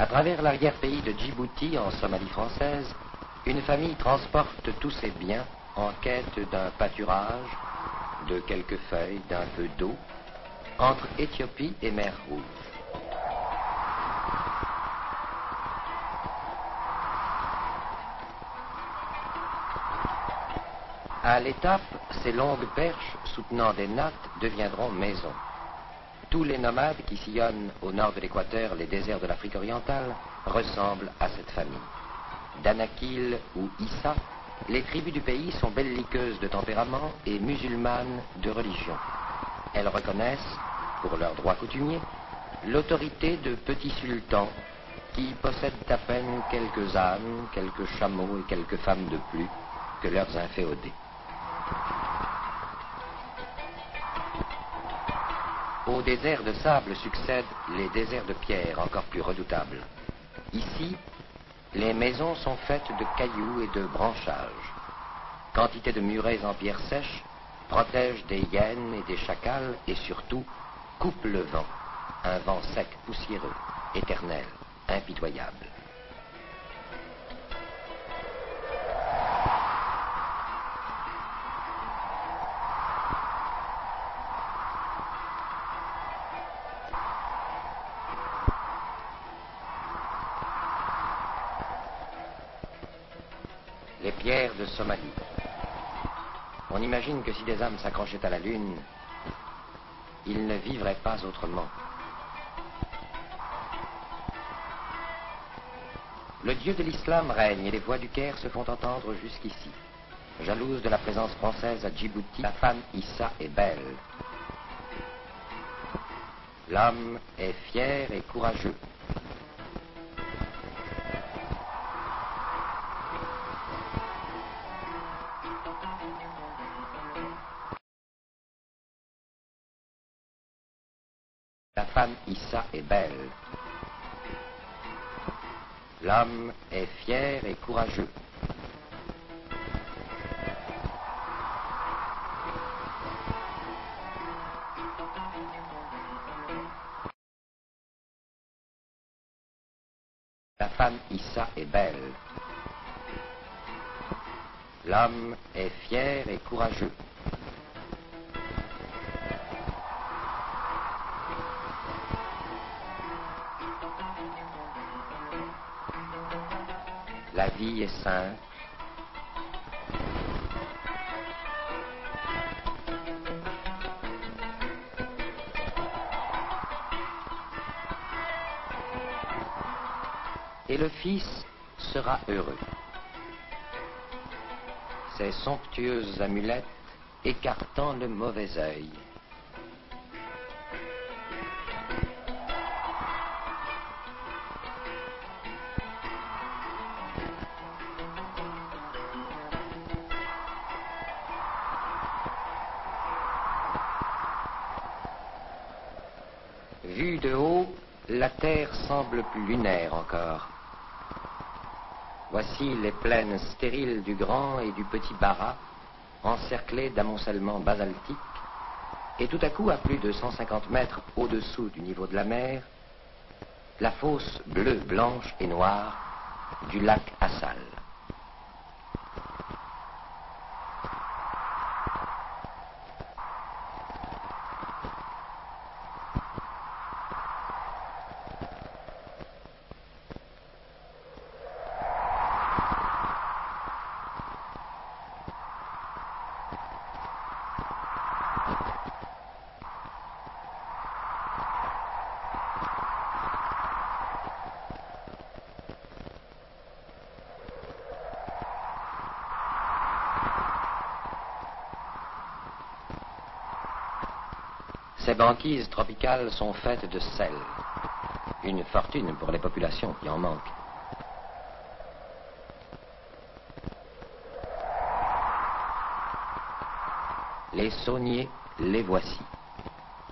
À travers l'arrière-pays de Djibouti, en Somalie française, une famille transporte tous ses biens en quête d'un pâturage, de quelques feuilles, d'un peu d'eau, entre Éthiopie et Mer Rouge. À l'étape, ces longues perches soutenant des nattes deviendront maisons. Tous les nomades qui sillonnent au nord de l'équateur les déserts de l'Afrique orientale ressemblent à cette famille. Danakil ou Issa, les tribus du pays sont belliqueuses de tempérament et musulmanes de religion. Elles reconnaissent, pour leurs droits coutumiers, l'autorité de petits sultans qui possèdent à peine quelques ânes, quelques chameaux et quelques femmes de plus que leurs inféodés. Aux déserts de sable succèdent les déserts de pierre encore plus redoutables. Ici, les maisons sont faites de cailloux et de branchages. Quantité de murets en pierre sèche protègent des hyènes et des chacals et surtout coupent le vent, un vent sec, poussiéreux, éternel, impitoyable. Les pierres de Somalie. On imagine que si des âmes s'accrochaient à la lune, ils ne vivraient pas autrement. Le dieu de l'islam règne et les voix du Caire se font entendre jusqu'ici. Jalouse de la présence française à Djibouti, la femme Issa est belle. L'homme est fier et courageux. La femme Issa est belle. L'homme est fier et courageux. La femme Issa est belle. L'homme est fier et courageux. La vie est simple. Et le fils sera heureux. Ces somptueuses amulettes écartant le mauvais œil. Vue de haut, la terre semble plus lunaire encore. Voici les plaines stériles du Grand et du Petit Bara, encerclées d'amoncellements basaltiques, et tout à coup, à plus de 150 mètres au-dessous du niveau de la mer, la fosse bleue, blanche et noire du lac Assal. Ces banquises tropicales sont faites de sel. Une fortune pour les populations qui en manquent. Les sauniers, les voici.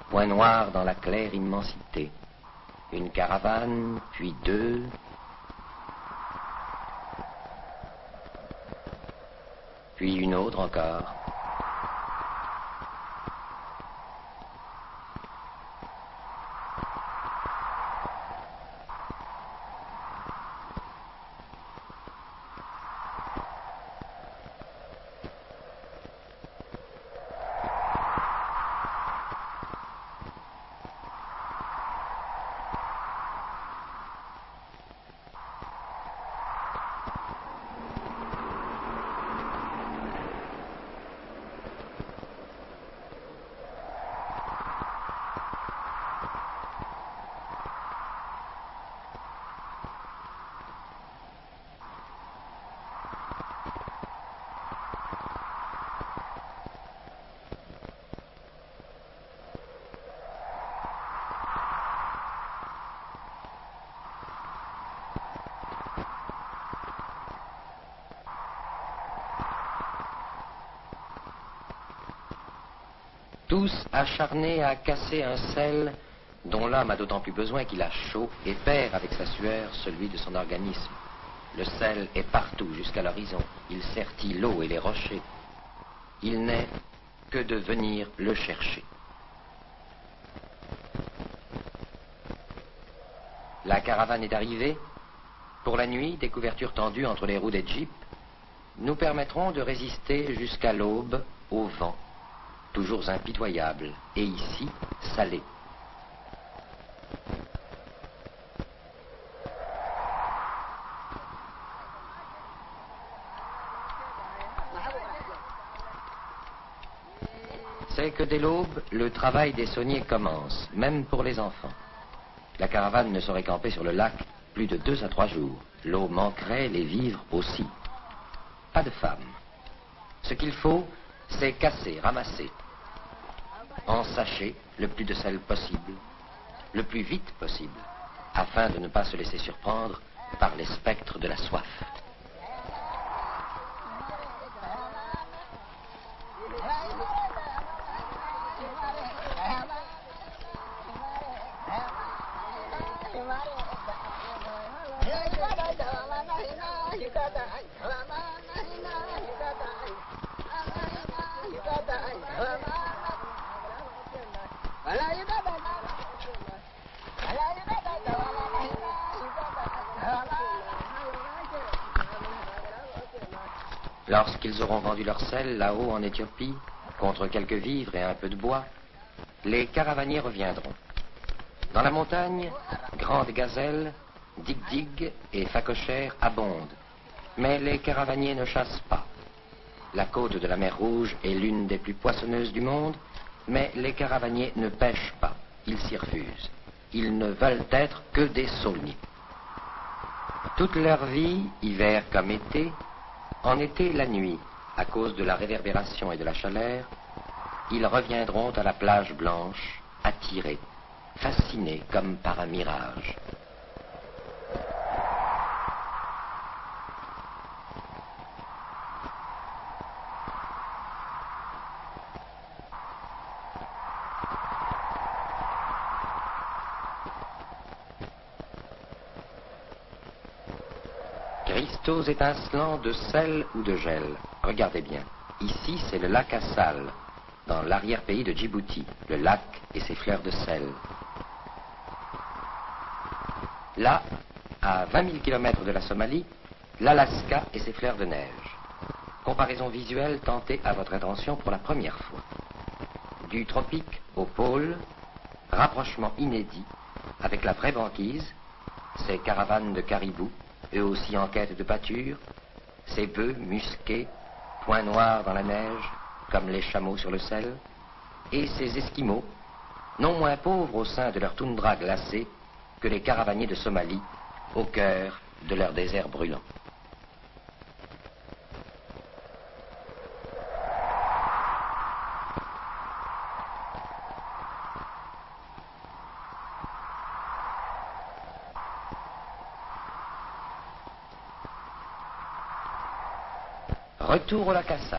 Point noir dans la claire immensité. Une caravane, puis deux. Puis une autre encore. tous acharnés à casser un sel dont l'homme a d'autant plus besoin qu'il a chaud et perd avec sa sueur celui de son organisme. Le sel est partout jusqu'à l'horizon. Il sertit l'eau et les rochers. Il n'est que de venir le chercher. La caravane est arrivée. Pour la nuit, des couvertures tendues entre les roues des jeeps nous permettront de résister jusqu'à l'aube au vent, toujours impitoyable, et ici, salé. C'est que dès l'aube, le travail des sauniers commence, même pour les enfants. La caravane ne saurait camper sur le lac plus de 2 à 3 jours. L'eau manquerait, les vivres aussi. Pas de femmes. Ce qu'il faut, c'est casser, ramasser, ensacher le plus de sel possible, le plus vite possible, afin de ne pas se laisser surprendre par les spectres de la soif. Lorsqu'ils auront vendu leur sel là-haut en Éthiopie, contre quelques vivres et un peu de bois, les caravaniers reviendront. Dans la montagne, grandes gazelles, dig-dig et phacochères abondent, mais les caravaniers ne chassent pas. La côte de la mer Rouge est l'une des plus poissonneuses du monde, mais les caravaniers ne pêchent pas, ils s'y refusent. Ils ne veulent être que des sauniers. Toute leur vie, hiver comme été, en été la nuit, à cause de la réverbération et de la chaleur, ils reviendront à la plage blanche, attirés, fascinés comme par un mirage. Cristaux étincelants de sel ou de gel. Regardez bien. Ici, c'est le lac Assal, dans l'arrière-pays de Djibouti, le lac et ses fleurs de sel. Là, à 20 000 km de la Somalie, l'Alaska et ses fleurs de neige. Comparaison visuelle tentée à votre attention pour la première fois. Du tropique au pôle, rapprochement inédit avec la vraie banquise, ces caravanes de caribous, eux aussi en quête de pâture, ces bœufs musqués, points noirs dans la neige, comme les chameaux sur le sel, et ces esquimaux, non moins pauvres au sein de leur toundra glacée que les caravaniers de Somalie, au cœur de leur désert brûlant. Retour au lac Assal.